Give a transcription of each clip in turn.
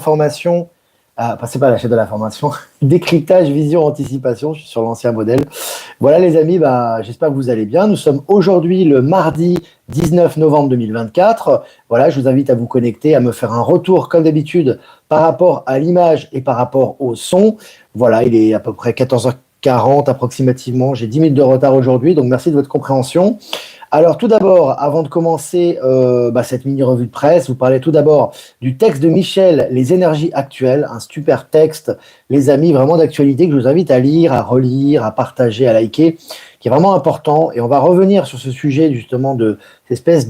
d'information, enfin, c'est pas la chaîne de l'information, décryptage, vision, anticipation, je suis sur l'ancien modèle. Voilà les amis, j'espère que vous allez bien. Nous sommes aujourd'hui le mardi 19 novembre 2024. Voilà, je vous invite à vous connecter, à me faire un retour comme d'habitude par rapport à l'image et par rapport au son. Voilà, il est à peu près 14h40 approximativement. J'ai 10 minutes de retard aujourd'hui, donc merci de votre compréhension. Alors tout d'abord, avant de commencer cette mini-revue de presse, vous parlez tout d'abord du texte de Michel, Les énergies actuelles, un super texte, les amis, vraiment d'actualité que je vous invite à lire, à relire, à partager, à liker, qui est vraiment important. Et on va revenir sur ce sujet justement de cette espèce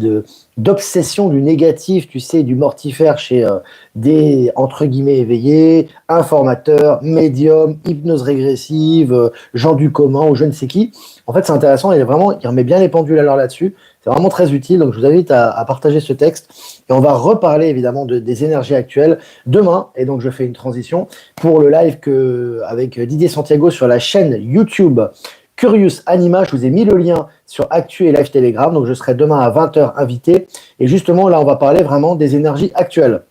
d'obsession du négatif, tu sais, du mortifère chez des, entre guillemets, éveillés, informateurs, médiums, hypnose régressive, gens du commun ou je ne sais qui. En fait, c'est intéressant, il remet bien les pendules à l'heure là-dessus. C'est vraiment très utile, donc je vous invite à partager ce texte. Et on va reparler évidemment des énergies actuelles demain. Et donc, je fais une transition pour le live avec Didier Santiago sur la chaîne YouTube Curious Anima. Je vous ai mis le lien sur Actu et Live Telegram. Donc, je serai demain à 20h invité. Et justement, là, on va parler vraiment des énergies actuelles.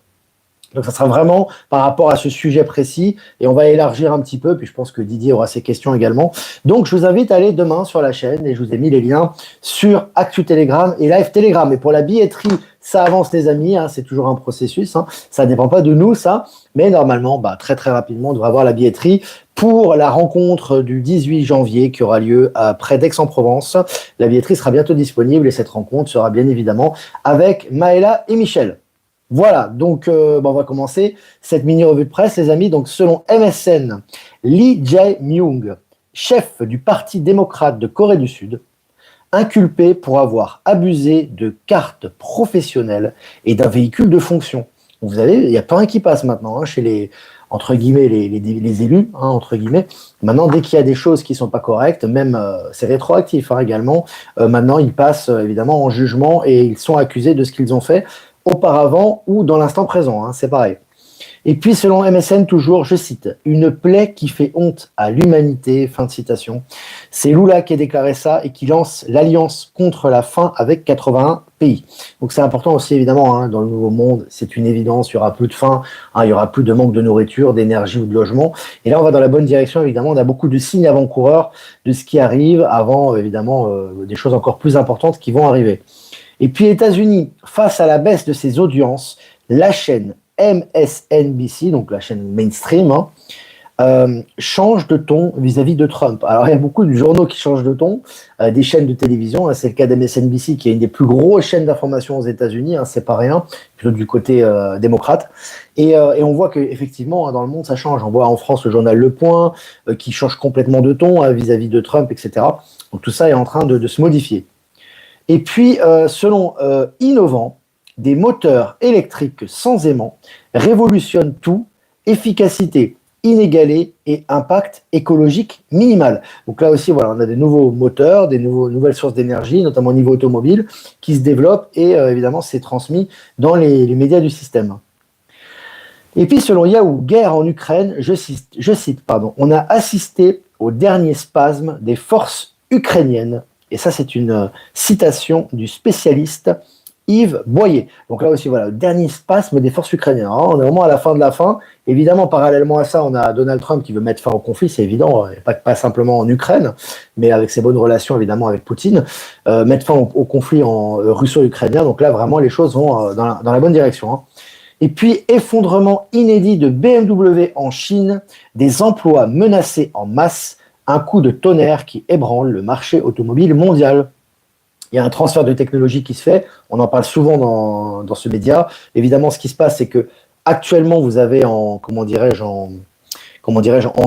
Donc, ça sera vraiment par rapport à ce sujet précis et on va élargir un petit peu. Puis, je pense que Didier aura ses questions également. Donc, je vous invite à aller demain sur la chaîne et je vous ai mis les liens sur Actu Telegram et Live Telegram. Et pour la billetterie, ça avance, les amis. Hein, c'est toujours un processus. Hein, ça ne dépend pas de nous, ça. Mais normalement, très, très rapidement, on devrait avoir la billetterie pour la rencontre du 18 janvier qui aura lieu près d'Aix-en-Provence. La billetterie sera bientôt disponible et cette rencontre sera bien évidemment avec Maëla et Michel. Voilà, donc on va commencer cette mini-revue de presse, les amis. Donc, selon MSN, Lee Jae-myung, chef du Parti démocrate de Corée du Sud, inculpé pour avoir abusé de cartes professionnelles et d'un véhicule de fonction. Donc, vous savez, il n'y a pas un qui passe maintenant chez les, entre guillemets, les élus, entre guillemets. Maintenant, dès qu'il y a des choses qui ne sont pas correctes, même c'est rétroactif également, maintenant ils passent évidemment en jugement et ils sont accusés de ce qu'ils ont fait auparavant ou dans l'instant présent, c'est pareil. Et puis, selon MSN, toujours, je cite, « Une plaie qui fait honte à l'humanité », fin de citation. C'est Lula qui a déclaré ça et qui lance l'Alliance contre la faim avec 81 pays. Donc, c'est important aussi, évidemment, dans le nouveau monde, c'est une évidence, il y aura plus de faim, il y aura plus de manque de nourriture, d'énergie ou de logement. Et là, on va dans la bonne direction, évidemment, on a beaucoup de signes avant-coureurs de ce qui arrive avant, évidemment, des choses encore plus importantes qui vont arriver. Et puis, États-Unis, face à la baisse de ses audiences, la chaîne MSNBC, donc la chaîne mainstream, change de ton vis-à-vis de Trump. Alors, il y a beaucoup de journaux qui changent de ton, des chaînes de télévision. C'est le cas d'MSNBC, qui est une des plus grosses chaînes d'information aux États-Unis. C'est pas rien, plutôt du côté démocrate. Et on voit qu'effectivement, dans le monde, ça change. On voit en France le journal Le Point, qui change complètement de ton vis-à-vis de Trump, etc. Donc, tout ça est en train de se modifier. Et puis, selon Innovant, des moteurs électriques sans aimant révolutionnent tout, efficacité inégalée et impact écologique minimal. Donc là aussi, voilà, on a des nouveaux moteurs, nouvelles sources d'énergie, notamment au niveau automobile, qui se développent et évidemment, c'est transmis dans les médias du système. Et puis, selon Yahoo, guerre en Ukraine, je cite, on a assisté au dernier spasme des forces ukrainiennes. Et ça, c'est une citation du spécialiste Yves Boyer. Donc là aussi, voilà, le dernier spasme des forces ukrainiennes. Alors, on est vraiment à la fin de la fin. Évidemment, parallèlement à ça, on a Donald Trump qui veut mettre fin au conflit, c'est évident, pas simplement en Ukraine, mais avec ses bonnes relations, évidemment, avec Poutine, mettre fin au conflit russo-ukrainien. Donc là, vraiment, les choses vont dans la bonne direction. Et puis, effondrement inédit de BMW en Chine, des emplois menacés en masse, un coup de tonnerre qui ébranle le marché automobile mondial. Il y a un transfert de technologie qui se fait, on en parle souvent dans ce média. Évidemment, ce qui se passe, c'est que actuellement, vous avez en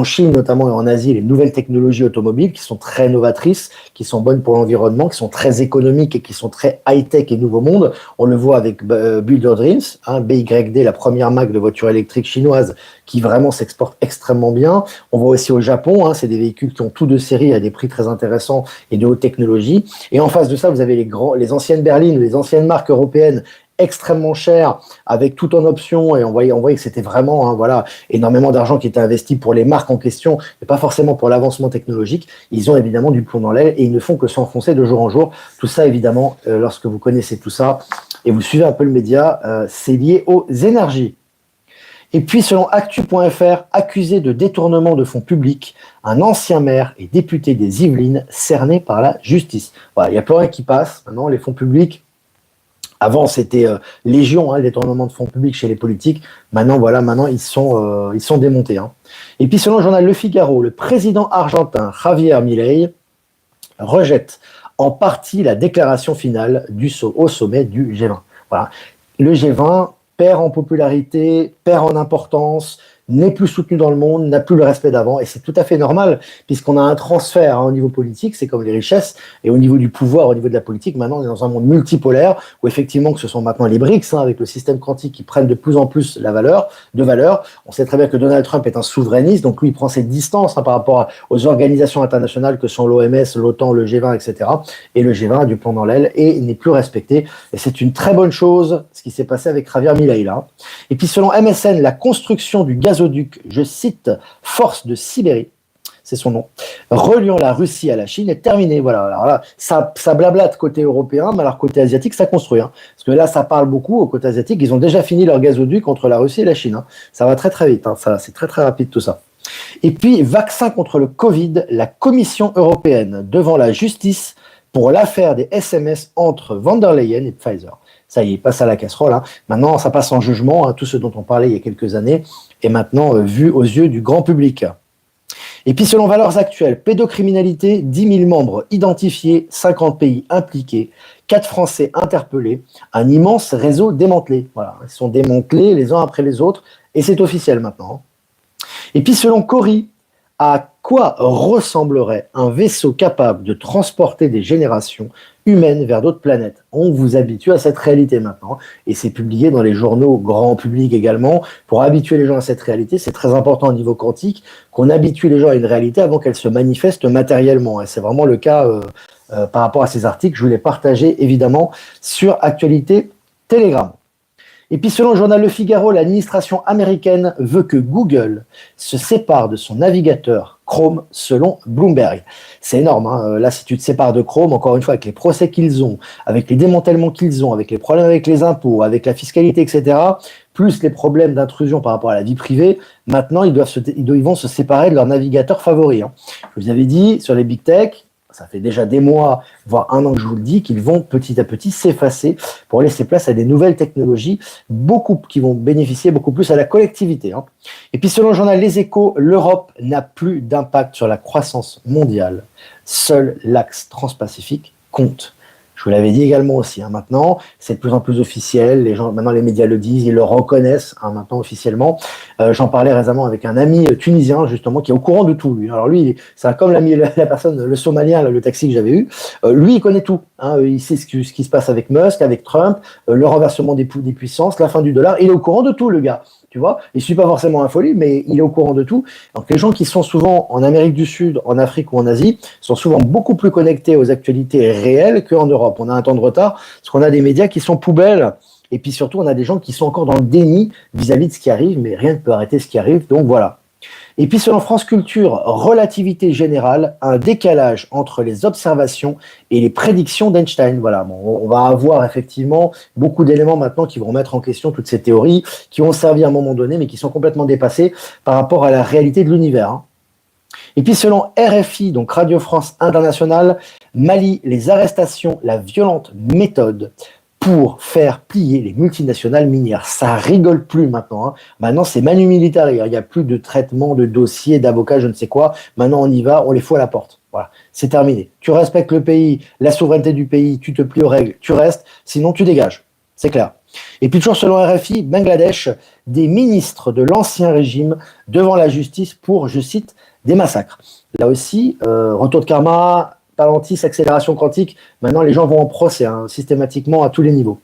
Chine notamment et en Asie, les nouvelles technologies automobiles qui sont très novatrices, qui sont bonnes pour l'environnement, qui sont très économiques et qui sont très high-tech et nouveau monde. On le voit avec Builder Dreams, BYD, la première marque de voitures électriques chinoise qui vraiment s'exporte extrêmement bien. On voit aussi au Japon, c'est des véhicules qui ont tout de série à des prix très intéressants et de haute technologie. Et en face de ça, vous avez les anciennes berlines, les anciennes marques européennes extrêmement cher, avec tout en option, et on voyait que c'était vraiment énormément d'argent qui était investi pour les marques en question, mais pas forcément pour l'avancement technologique. Ils ont évidemment du plomb dans l'aile et ils ne font que s'enfoncer de jour en jour. Tout ça, évidemment, lorsque vous connaissez tout ça et vous suivez un peu le média, c'est lié aux énergies. Et puis, selon Actu.fr, accusé de détournement de fonds publics, un ancien maire et député des Yvelines cerné par la justice. Voilà, il n'y a plus rien qui passe. Maintenant, les fonds publics, avant, c'était légion, le détournement de fonds publics chez les politiques. Maintenant, voilà, ils sont démontés. Et puis, selon le journal Le Figaro, le président argentin Javier Milei rejette en partie la déclaration finale au sommet du G20. Voilà. Le G20 perd en popularité, perd en importance, n'est plus soutenu dans le monde, n'a plus le respect d'avant, et c'est tout à fait normal, puisqu'on a un transfert au niveau politique, c'est comme les richesses, et au niveau du pouvoir, au niveau de la politique, maintenant on est dans un monde multipolaire, où effectivement que ce sont maintenant les BRICS, avec le système quantique qui prennent de plus en plus de valeur. On sait très bien que Donald Trump est un souverainiste, donc lui il prend ses distances par rapport aux organisations internationales que sont l'OMS, l'OTAN, le G20, etc. Et le G20 a du plomb dans l'aile et il n'est plus respecté, et c'est une très bonne chose, ce qui s'est passé avec Javier Milei là. Et puis selon MSN, la construction du gazoduc, je cite, Force de Sibérie, c'est son nom, reliant la Russie à la Chine est terminée. Voilà, alors là, ça blablate côté européen, mais alors côté asiatique, ça construit. Parce que là, ça parle beaucoup au côté asiatique, ils ont déjà fini leur gazoduc entre la Russie et la Chine. Ça va très très vite, c'est très très rapide tout ça. Et puis, vaccin contre le Covid, la Commission européenne devant la justice pour l'affaire des SMS entre Van der Leyen et Pfizer. Ça y est, passe à la casserole. Maintenant, ça passe en jugement, tout ce dont on parlait il y a quelques années, est maintenant vu aux yeux du grand public. Et puis, selon Valeurs Actuelles, pédocriminalité, 10 000 membres identifiés, 50 pays impliqués, 4 Français interpellés, un immense réseau démantelé. Voilà, ils sont démantelés les uns après les autres, et c'est officiel maintenant. Et puis, selon Cori, à quoi ressemblerait un vaisseau capable de transporter des générations humaines vers d'autres planètes? On vous habitue à cette réalité maintenant, et c'est publié dans les journaux grand public également. Pour habituer les gens à cette réalité, c'est très important au niveau quantique qu'on habitue les gens à une réalité avant qu'elle se manifeste matériellement. Et c'est vraiment le cas par rapport à ces articles. Je vous les partageais évidemment sur Actualité Telegram. Et puis selon le journal Le Figaro, l'administration américaine veut que Google se sépare de son navigateur Chrome selon Bloomberg. C'est énorme. Là, si tu te sépares de Chrome, encore une fois, avec les procès qu'ils ont, avec les démantèlements qu'ils ont, avec les problèmes avec les impôts, avec la fiscalité, etc., plus les problèmes d'intrusion par rapport à la vie privée, maintenant, ils vont se séparer de leur navigateur favori. Je vous avais dit, sur les big tech, ça fait déjà des mois, voire un an que je vous le dis, qu'ils vont petit à petit s'effacer pour laisser place à des nouvelles technologies, qui vont bénéficier beaucoup plus à la collectivité. Et puis selon le journal Les Échos, l'Europe n'a plus d'impact sur la croissance mondiale. Seul l'axe transpacifique compte. Je vous l'avais dit également aussi. Maintenant, c'est de plus en plus officiel. Maintenant, les médias le disent, ils le reconnaissent maintenant officiellement. J'en parlais récemment avec un ami tunisien justement qui est au courant de tout. Lui. Alors lui, c'est comme la personne, le Somalien, le taxi que j'avais eu. Lui, il connaît tout. Il sait ce qui se passe avec Musk, avec Trump, le renversement des puissances, la fin du dollar. Il est au courant de tout, le gars. Tu vois, il ne suit pas forcément un folie, mais il est au courant de tout. Donc les gens qui sont souvent en Amérique du Sud, en Afrique ou en Asie, sont souvent beaucoup plus connectés aux actualités réelles qu'en Europe. On a un temps de retard, parce qu'on a des médias qui sont poubelles, et puis surtout on a des gens qui sont encore dans le déni vis-à-vis de ce qui arrive, mais rien ne peut arrêter ce qui arrive, donc voilà. Et puis selon France Culture, relativité générale, un décalage entre les observations et les prédictions d'Einstein. Voilà, on va avoir effectivement beaucoup d'éléments maintenant qui vont remettre en question toutes ces théories qui ont servi à un moment donné, mais qui sont complètement dépassées par rapport à la réalité de l'univers. Et puis selon RFI, donc Radio France Internationale, Mali, les arrestations, la violente méthode pour faire plier les multinationales minières. Ça rigole plus maintenant. Maintenant, c'est manu militari. Il n'y a plus de traitement, de dossier, d'avocat, je ne sais quoi. Maintenant, on y va, on les fout à la porte. Voilà, c'est terminé. Tu respectes le pays, la souveraineté du pays, tu te plies aux règles, tu restes, sinon tu dégages. C'est clair. Et puis toujours selon RFI, Bangladesh, des ministres de l'ancien régime devant la justice pour, je cite, des massacres. Là aussi, retour de karma, Palantis, accélération quantique, maintenant les gens vont en procès systématiquement à tous les niveaux.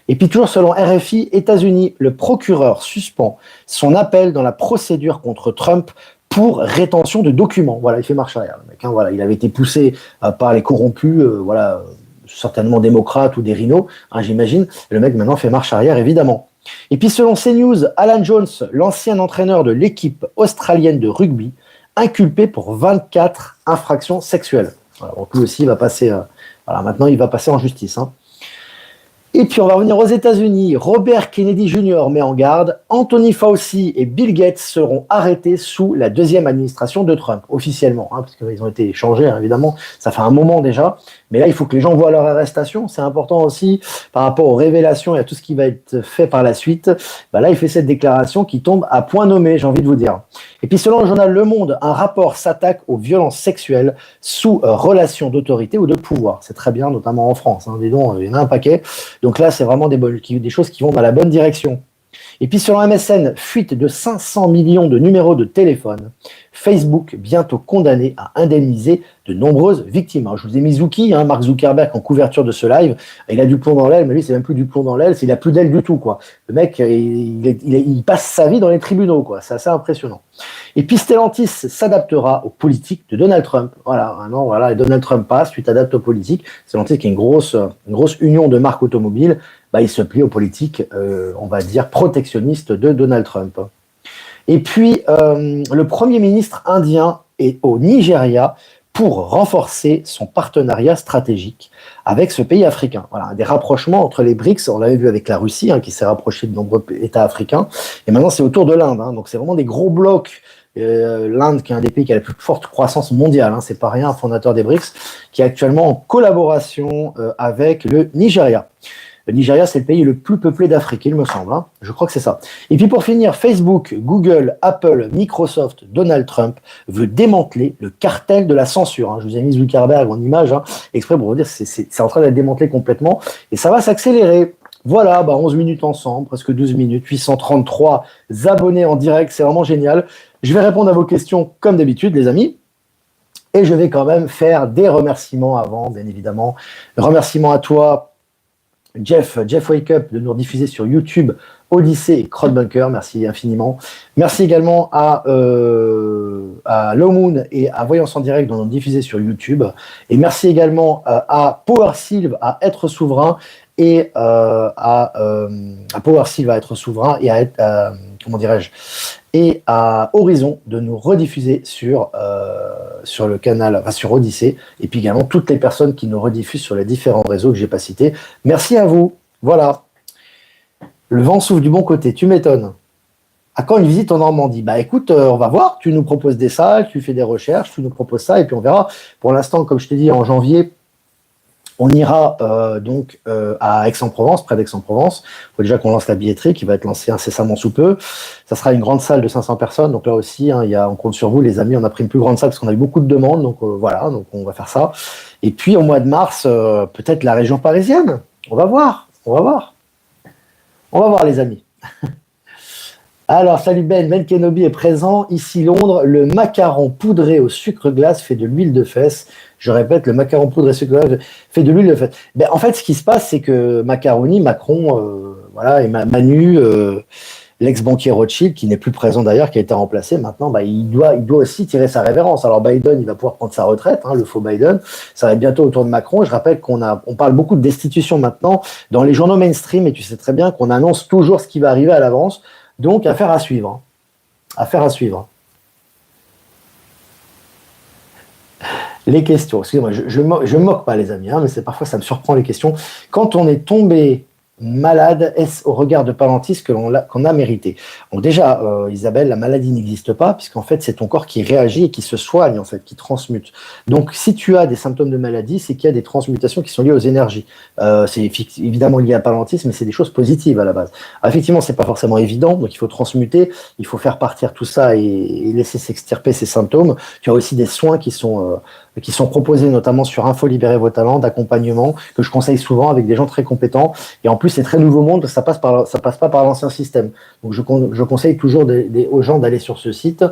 Et puis toujours selon RFI, États-Unis, le procureur suspend son appel dans la procédure contre Trump pour rétention de documents. Voilà, il fait marche arrière. Le mec, voilà, il avait été poussé par les corrompus, certainement démocrates ou des rhinos, j'imagine. Le mec maintenant fait marche arrière, évidemment. Et puis selon CNews, Alan Jones, l'ancien entraîneur de l'équipe australienne de rugby, inculpé pour 24 infractions sexuelles. Voilà, donc lui aussi, il va passer. Maintenant, il va passer en justice. Et puis on va revenir aux États-Unis. Robert Kennedy Jr. met en garde, Anthony Fauci et Bill Gates seront arrêtés sous la deuxième administration de Trump, officiellement, hein, parce qu'ils ont été changés, hein, évidemment, ça fait un moment déjà. Mais là, il faut que les gens voient leur arrestation. C'est important aussi par rapport aux révélations et à tout ce qui va être fait par la suite. Bah là, il fait cette déclaration qui tombe à point nommé, j'ai envie de vous dire. Et puis selon le journal Le Monde, un rapport s'attaque aux violences sexuelles sous relation d'autorité ou de pouvoir. C'est très bien, notamment en France. Hein, dis donc, il y en a un paquet. Donc là, c'est vraiment des choses qui vont dans la bonne direction. Et puis sur MSN, fuite de 500 millions de numéros de téléphone. Facebook bientôt condamné à indemniser de nombreuses victimes. Alors, je vous ai mis Zuki, hein, Mark Zuckerberg en couverture de ce live. Il a du plomb dans l'aile, mais lui, c'est même plus du plomb dans l'aile, il a plus d'aile du tout, quoi. Le mec, il passe sa vie dans les tribunaux, quoi. C'est assez impressionnant. Et puis Stellantis s'adaptera aux politiques de Donald Trump. Voilà, maintenant, voilà, et Donald Trump passe, tu t'adaptes aux politiques. Stellantis, qui est une grosse union de marques automobiles, bah, il se plie aux politiques, on va dire, protectionnistes de Donald Trump. Et puis, le Premier ministre indien est au Nigeria pour renforcer son partenariat stratégique avec ce pays africain. Voilà, des rapprochements entre les BRICS, on l'avait vu avec la Russie, hein, qui s'est rapprochée de nombreux États africains, et maintenant c'est autour de l'Inde, hein, donc c'est vraiment des gros blocs. L'Inde, qui est un des pays qui a la plus forte croissance mondiale, hein, c'est pas rien, fondateur des BRICS, qui est actuellement en collaboration avec le Nigeria. Le Nigeria, c'est le pays le plus peuplé d'Afrique, il me semble. Hein. Je crois que c'est ça. Et puis pour finir, Facebook, Google, Apple, Microsoft, Donald Trump veut démanteler le cartel de la censure. Hein. Je vous ai mis Zuckerberg en image, hein, exprès pour vous dire c'est en train d'être démantelé complètement. Et ça va s'accélérer. Voilà, 11 minutes ensemble, presque 12 minutes, 833 abonnés en direct, c'est vraiment génial. Je vais répondre à vos questions comme d'habitude, les amis. Et je vais quand même faire des remerciements avant, bien évidemment. Remerciements à toi, Jeff Wake Up, de nous rediffuser sur YouTube, Odyssée et Crowdbunker, merci infiniment. Merci également à Low Moon et à Voyance en Direct, de nous diffuser sur YouTube. Et merci également à Power Sylve, à Être Souverain, et à Power Sylve, à Être Souverain, et à être, comment dirais-je, et à Horizon de nous rediffuser sur le canal, enfin sur Odyssée, et puis également toutes les personnes qui nous rediffusent sur les différents réseaux que j'ai pas cités. Merci à vous. Voilà. Le vent souffle du bon côté, tu m'étonnes. À quand une visite en Normandie? Bah écoute, on va voir. Tu nous proposes des salles, tu fais des recherches, tu nous proposes ça, et puis on verra. Pour l'instant, comme je t'ai dit, en janvier, on ira à Aix-en-Provence, près d'Aix-en-Provence. Il faut déjà qu'on lance la billetterie qui va être lancée incessamment sous peu. Ça sera une grande salle de 500 personnes. Donc là aussi, hein, on compte sur vous, les amis. On a pris une plus grande salle parce qu'on a eu beaucoup de demandes. Donc voilà, donc on va faire ça. Et puis au mois de mars, peut-être la région parisienne. On va voir. On va voir, les amis. Alors, salut Ben Kenobi est présent. Ici Londres, le macaron poudré au sucre glace fait de l'huile de fesse. Je répète, le macaron poudré au sucre glace fait de l'huile de fesse. Ben, en fait, ce qui se passe, c'est que Macron, voilà, et Manu, l'ex-banquier Rothschild, qui n'est plus présent d'ailleurs, qui a été remplacé maintenant, il doit aussi tirer sa révérence. Alors Biden, il va pouvoir prendre sa retraite, hein, le faux Biden. Ça va être bientôt au tour de Macron. Je rappelle on parle beaucoup de destitution maintenant dans les journaux mainstream, et tu sais très bien qu'on annonce toujours ce qui va arriver à l'avance. Donc, affaire à suivre. Affaire à suivre. Les questions. Excusez-moi, je moque pas, les amis, hein, mais parfois ça me surprend les questions. Quand on est tombé malade, est-ce au regard de Palantis qu'on a mérité? Donc déjà, Isabelle, la maladie n'existe pas, puisqu'en fait, c'est ton corps qui réagit et qui se soigne, en fait, qui transmute. Donc, si tu as des symptômes de maladie, c'est qu'il y a des transmutations qui sont liées aux énergies. C'est évidemment lié à Palantis, mais c'est des choses positives à la base. Alors, effectivement, c'est pas forcément évident, donc il faut transmuter, il faut faire partir tout ça et laisser s'extirper ces symptômes. Tu as aussi des soins qui sont proposés notamment sur Info Libérez vos talents, d'accompagnement, que je conseille souvent avec des gens très compétents. Et en plus, c'est très nouveau monde, ça passe pas par l'ancien système. Donc, je conseille toujours aux gens d'aller sur ce site.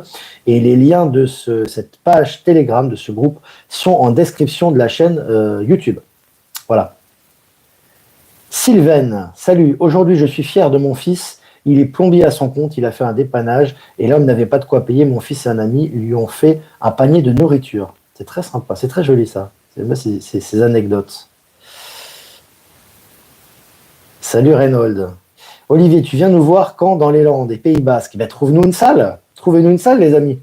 Et les liens de cette page Telegram, de ce groupe, sont en description de la chaîne YouTube. Voilà. Sylvaine, salut. Aujourd'hui, je suis fier de mon fils. Il est plombier à son compte, il a fait un dépannage et l'homme n'avait pas de quoi payer. Mon fils et un ami lui ont fait un panier de nourriture. C'est très sympa, c'est très joli ça. C'est ces anecdotes. Salut Reynold. Olivier, tu viens nous voir quand dans les Landes, des Pays Basques? Trouve-nous une salle. Trouvez-nous une salle, les amis.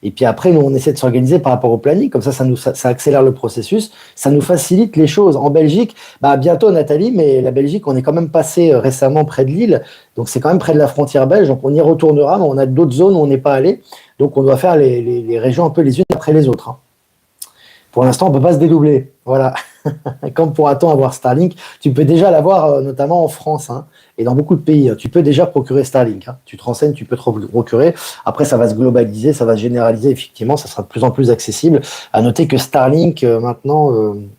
Et puis après, nous, on essaie de s'organiser par rapport au planning. Comme ça accélère le processus, ça nous facilite les choses. En Belgique, bah, bientôt, Nathalie, mais la Belgique, on est quand même passé récemment près de Lille. Donc, c'est quand même près de la frontière belge. Donc, on y retournera, mais on a d'autres zones où on n'est pas allé. Donc, on doit faire les régions un peu les unes après les autres, hein. Pour l'instant, on ne peut pas se dédoubler. Voilà. Quand pourra-t-on avoir Starlink? Tu peux déjà l'avoir, notamment en France, hein, et dans beaucoup de pays. Tu peux déjà procurer Starlink, hein. Tu te renseignes, tu peux te procurer. Après, ça va se globaliser, ça va se généraliser. Effectivement, ça sera de plus en plus accessible. À noter que Starlink, maintenant,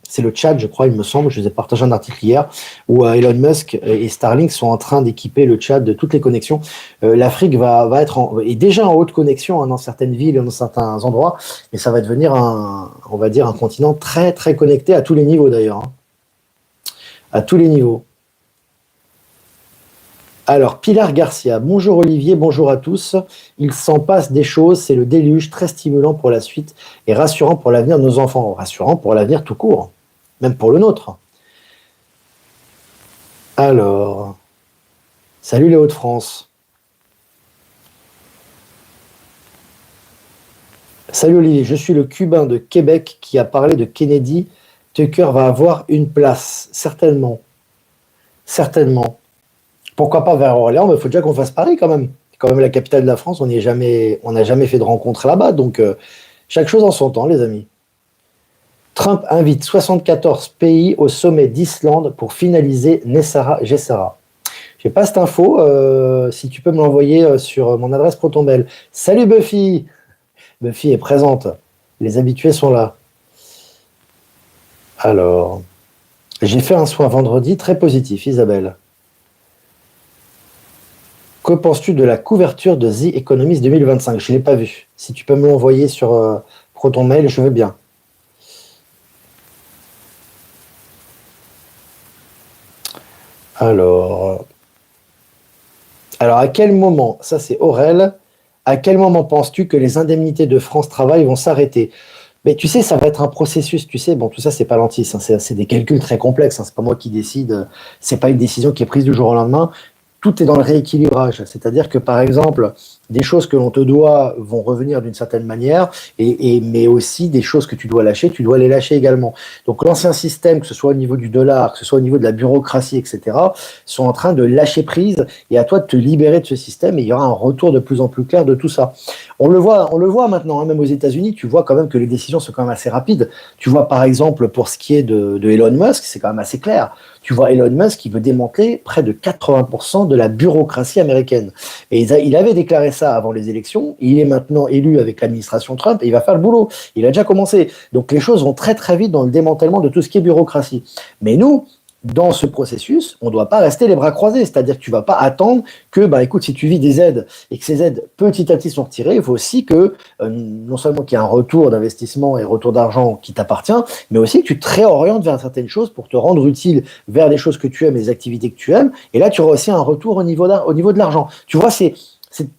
c'est le chat, je crois, il me semble. Je vous ai partagé un article hier où Elon Musk et Starlink sont en train d'équiper le chat de toutes les connexions. L'Afrique va être est déjà en haute connexion, hein, dans certaines villes, dans certains endroits, mais ça va devenir on va dire, un continent très, très connecté à tous les niveaux d'ailleurs, hein. À tous les niveaux. Alors, Pilar Garcia, bonjour Olivier, bonjour à tous. Il s'en passe des choses, c'est le déluge, très stimulant pour la suite et rassurant pour l'avenir de nos enfants, rassurant pour l'avenir tout court, même pour le nôtre. Alors, salut les Hauts-de-France. Salut Olivier, je suis le Cubain de Québec qui a parlé de Kennedy. Tucker va avoir une place, certainement. Certainement. Pourquoi pas vers Orléans, mais il faut déjà qu'on fasse Paris quand même. C'est quand même la capitale de la France, on n'a jamais fait de rencontre là-bas, donc chaque chose en son temps, les amis. Trump invite 74 pays au sommet d'Islande pour finaliser Nessara-Gessara. Je n'ai pas cette info, si tu peux me l'envoyer sur mon adresse ProtonMail. Salut Buffy! Buffy est présente, les habitués sont là. Alors, j'ai fait un soin vendredi très positif, Isabelle. Que penses-tu de la couverture de The Economist 2025? Je ne l'ai pas vu. Si tu peux me l'envoyer sur ProtonMail, je veux bien. Alors, à quel moment, ça c'est Aurel, à quel moment penses-tu que les indemnités de France Travail vont s'arrêter? Mais tu sais, ça va être un processus, tu sais, bon, tout ça, c'est pas lentille, hein, c'est des calculs très complexes, hein, c'est pas moi qui décide, c'est pas une décision qui est prise du jour au lendemain. Tout est dans le rééquilibrage, c'est-à-dire que, par exemple, des choses que l'on te doit vont revenir d'une certaine manière, mais aussi des choses que tu dois lâcher, tu dois les lâcher également. Donc l'ancien système, que ce soit au niveau du dollar, que ce soit au niveau de la bureaucratie, etc., sont en train de lâcher prise, et à toi de te libérer de ce système, et il y aura un retour de plus en plus clair de tout ça. On le voit maintenant, hein, même aux États-Unis, tu vois quand même que les décisions sont quand même assez rapides. Tu vois par exemple, pour ce qui est de Elon Musk, c'est quand même assez clair. Tu vois Elon Musk qui veut démanteler près de 80% de la bureaucratie américaine. Et il avait déclaré ça avant les élections. Il est maintenant élu avec l'administration Trump et il va faire le boulot. Il a déjà commencé. Donc les choses vont très très vite dans le démantèlement de tout ce qui est bureaucratie. Mais nous, dans ce processus, on ne doit pas rester les bras croisés. C'est-à-dire que tu ne vas pas attendre que, écoute, si tu vis des aides et que ces aides petit à petit sont retirées, il faut aussi que non seulement qu'il y ait un retour d'investissement et retour d'argent qui t'appartient, mais aussi que tu te réorientes vers certaines choses pour te rendre utile vers les choses que tu aimes, les activités que tu aimes. Et là, tu auras aussi un retour au niveau de l'argent. Tu vois, c'est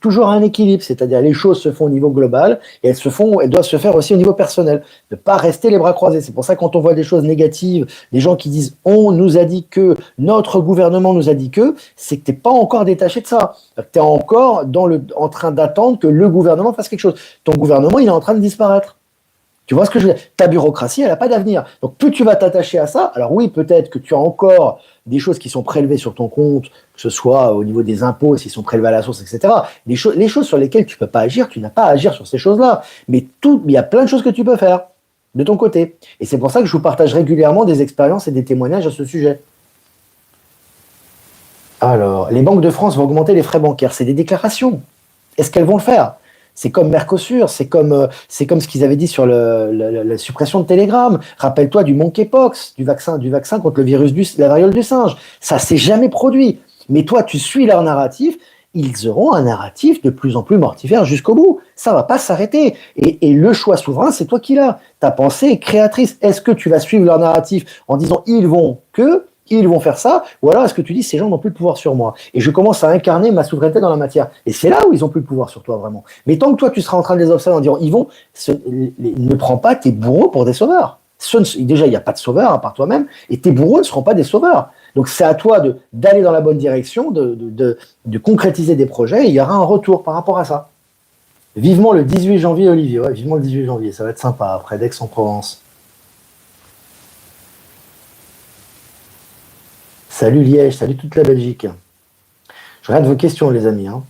toujours un équilibre, c'est-à-dire les choses se font au niveau global et elles doivent se faire aussi au niveau personnel. Ne pas rester les bras croisés. C'est pour ça que quand on voit des choses négatives, des gens qui disent on nous a dit que, notre gouvernement nous a dit que, c'est que tu n'es pas encore détaché de ça. Tu es encore en train d'attendre que le gouvernement fasse quelque chose. Ton gouvernement, il est en train de disparaître. Tu vois ce que je veux dire? Ta bureaucratie, elle n'a pas d'avenir. Donc, plus tu vas t'attacher à ça, alors oui, peut-être que tu as encore des choses qui sont prélevées sur ton compte, que ce soit au niveau des impôts, s'ils sont prélevés à la source, etc. Les choses sur lesquelles tu ne peux pas agir, tu n'as pas à agir sur ces choses-là. Mais il y a plein de choses que tu peux faire de ton côté. Et c'est pour ça que je vous partage régulièrement des expériences et des témoignages à ce sujet. Alors, les banques de France vont augmenter les frais bancaires. C'est des déclarations. Est-ce qu'elles vont le faire? C'est comme Mercosur, c'est comme ce qu'ils avaient dit sur la suppression de Telegram. Rappelle-toi du monkeypox, du vaccin contre le virus la variole du singe. Ça s'est jamais produit. Mais toi, tu suis leur narratif. Ils auront un narratif de plus en plus mortifère jusqu'au bout. Ça va pas s'arrêter. Et le choix souverain, c'est toi qui l'as. Ta pensée est créatrice. Est-ce que tu vas suivre leur narratif en disant ils vont faire ça, ou alors est-ce que tu dis ces gens n'ont plus de pouvoir sur moi et je commence à incarner ma souveraineté dans la matière, et c'est là où ils n'ont plus de pouvoir sur toi vraiment. Mais tant que toi tu seras en train de les observer en disant ne prends pas tes bourreaux pour des sauveurs. Déjà il n'y a pas de sauveur à part toi-même, et tes bourreaux ne seront pas des sauveurs. Donc c'est à toi d'aller dans la bonne direction, de concrétiser des projets, et il y aura un retour par rapport à ça. Vivement le 18 janvier, Olivier. Ouais, vivement le 18 janvier. Ça va être sympa, après d'Aix-en-Provence. Salut Liège, salut toute la Belgique. Je regarde vos questions, les amis. Hein.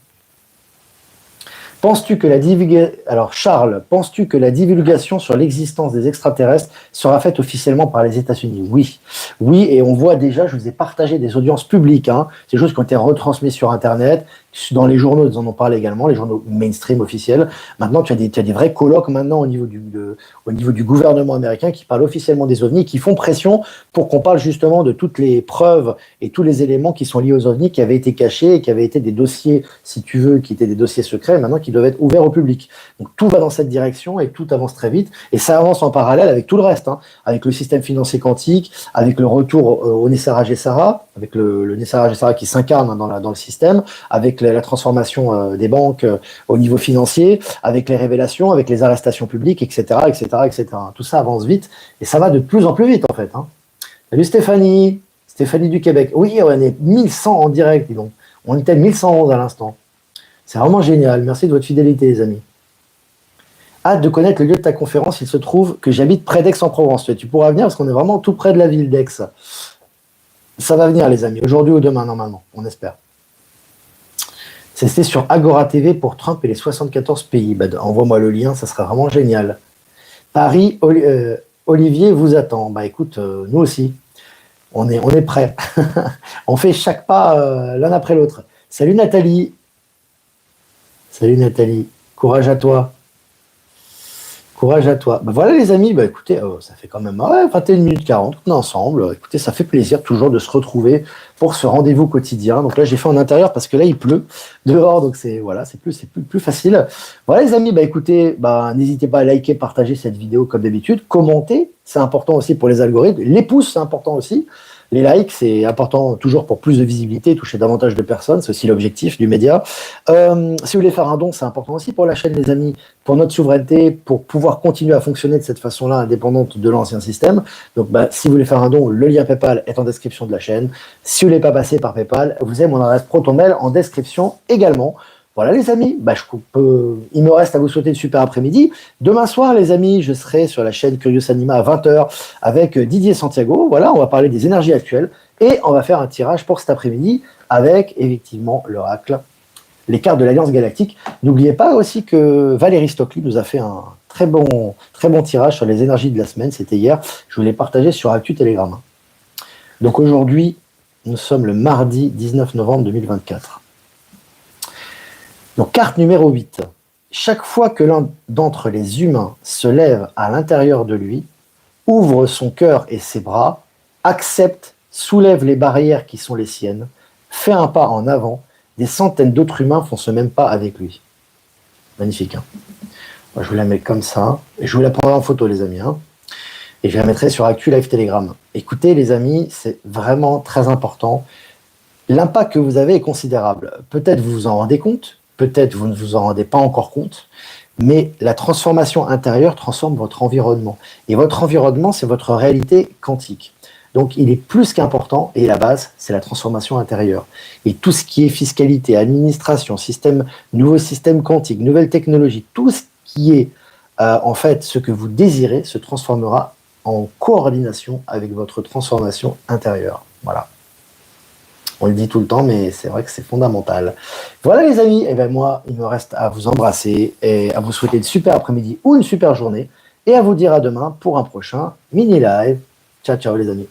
Penses-tu que la divulgation... Alors, Charles, penses-tu que la divulgation sur l'existence des extraterrestres sera faite officiellement par les États-Unis? Oui. Oui, et on voit déjà, je vous ai partagé des audiences publiques, hein, ces choses qui ont été retransmises sur Internet, dans les journaux, ils en ont parlé également, les journaux mainstream officiels. Maintenant, tu as des vrais colloques maintenant au niveau du gouvernement américain qui parlent officiellement des ovnis, qui font pression pour qu'on parle justement de toutes les preuves et tous les éléments qui sont liés aux ovnis, qui avaient été cachés et qui avaient été des dossiers, si tu veux, qui étaient des dossiers secrets, maintenant qui doivent être ouverts au public. Donc tout va dans cette direction et tout avance très vite. Et ça avance en parallèle avec tout le reste, hein, avec le système financier quantique, avec le retour au Nessara Gessara, avec le Nessara Gessara qui s'incarne, hein, dans le système, avec la transformation des banques au niveau financier, avec les révélations, avec les arrestations publiques, etc., etc., etc. Tout ça avance vite et ça va de plus en plus vite en fait. Hein. Salut Stéphanie, Stéphanie du Québec. Oui, on est 1100 en direct, dis donc. On était 1111 à l'instant. C'est vraiment génial. Merci de votre fidélité, les amis. Hâte de connaître le lieu de ta conférence. Il se trouve que j'habite près d'Aix-en-Provence. Tu pourras venir parce qu'on est vraiment tout près de la ville d'Aix. Ça va venir, les amis. Aujourd'hui ou demain, normalement. On espère. C'était sur Agora TV pour Trump et les 74 pays. Bah, envoie-moi le lien, ça serait vraiment génial. Paris, Olivier vous attend. Bah écoute, nous aussi. On est prêts. On fait chaque pas l'un après l'autre. Salut Nathalie. Salut Nathalie. Courage à toi. Courage à toi. Bah voilà les amis, bah écoutez, ça fait quand même 21 minutes 40, on est ensemble. Écoutez, ça fait plaisir toujours de se retrouver pour ce rendez-vous quotidien. Donc là, j'ai fait en intérieur parce que là, il pleut dehors, donc c'est plus facile. Voilà les amis, bah écoutez, bah n'hésitez pas à liker, partager cette vidéo comme d'habitude, commenter, c'est important aussi pour les algorithmes. Les pouces, c'est important aussi. Les likes, c'est important toujours pour plus de visibilité, toucher davantage de personnes, c'est aussi l'objectif du média. Si vous voulez faire un don, c'est important aussi pour la chaîne, les amis, pour notre souveraineté, pour pouvoir continuer à fonctionner de cette façon-là, indépendante de l'ancien système. Donc, bah, si vous voulez faire un don, le lien PayPal est en description de la chaîne. Si vous ne voulez pas passer par PayPal, vous avez mon adresse ProtonMail en description également. Voilà les amis, bah, il me reste à vous souhaiter une super après-midi. Demain soir les amis, je serai sur la chaîne Curious Anima à 20h avec Didier Santiago. Voilà, on va parler des énergies actuelles et on va faire un tirage pour cet après-midi avec effectivement l'oracle, les cartes de l'Alliance Galactique. N'oubliez pas aussi que Valérie Stockley nous a fait un très bon tirage sur les énergies de la semaine, c'était hier. Je vous l'ai partagé sur Actu Telegram. Donc aujourd'hui, nous sommes le mardi 19 novembre 2024. Donc, carte numéro 8. Chaque fois que l'un d'entre les humains se lève à l'intérieur de lui, ouvre son cœur et ses bras, accepte, soulève les barrières qui sont les siennes, fait un pas en avant, des centaines d'autres humains font ce même pas avec lui. Magnifique, hein? Moi, je vous la mets comme ça, et je vous la prendrai en photo, les amis, hein? Et je la mettrai sur Actu Live Telegram. Écoutez, les amis, c'est vraiment très important. L'impact que vous avez est considérable. Peut-être vous vous en rendez compte, peut-être vous ne vous en rendez pas encore compte, mais la transformation intérieure transforme votre environnement. Et votre environnement, c'est votre réalité quantique. Donc, il est plus qu'important, et la base, c'est la transformation intérieure. Et tout ce qui est fiscalité, administration, nouveau système quantique, nouvelles technologies, tout ce qui est en fait ce que vous désirez se transformera en coordination avec votre transformation intérieure. Voilà. On le dit tout le temps, mais c'est vrai que c'est fondamental. Voilà les amis, et bien moi, il me reste à vous embrasser et à vous souhaiter une super après-midi ou une super journée et à vous dire à demain pour un prochain mini live. Ciao, ciao les amis.